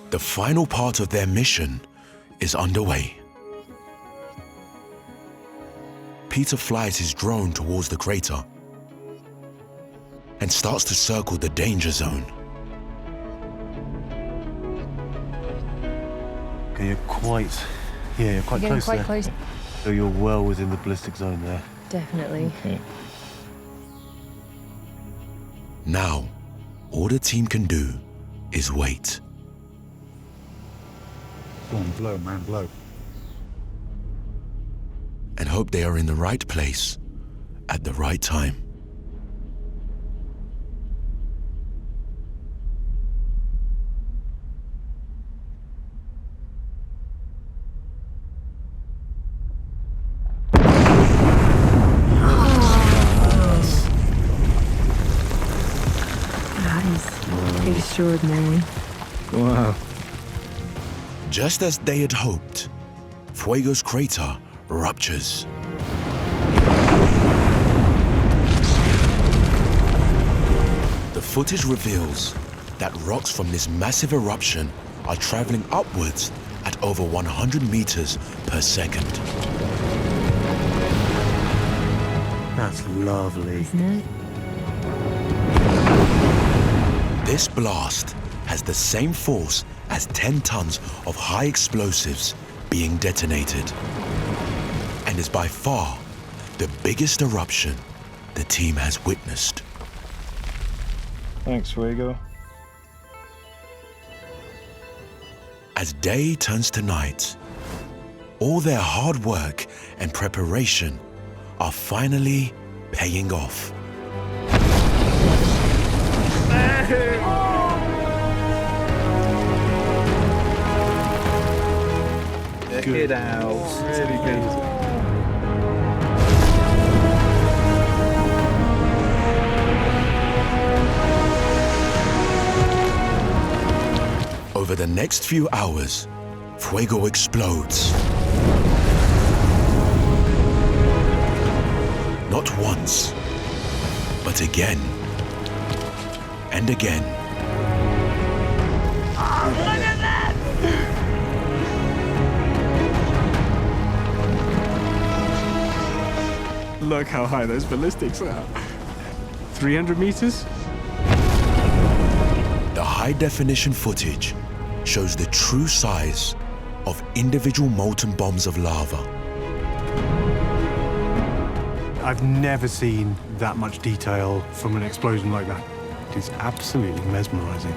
The final part of their mission is underway. Peter flies his drone towards the crater and starts to circle the danger zone. Okay, you're quite close quite there. close. So you're well within the ballistic zone there. Definitely. Okay. Now, all the team can do is wait. Go on, blow, man, blow. And hope they are in the right place at the right time. That is extraordinary. Wow. Just as they had hoped, Fuego's crater ruptures. The footage reveals that rocks from this massive eruption are traveling upwards at over 100 meters per second. That's lovely. Isn't it? This blast has the same force as 10 tons of high explosives being detonated, and is by far the biggest eruption the team has witnessed. Thanks, Fuego. As day turns to night, all their hard work and preparation are finally paying off. Get out. Really good. Over the next few hours, Fuego explodes. Not once, but again and again. Look how high those ballistics are. 300 meters? The high-definition footage shows the true size of individual molten bombs of lava. I've never seen that much detail from an explosion like that. It is absolutely mesmerizing.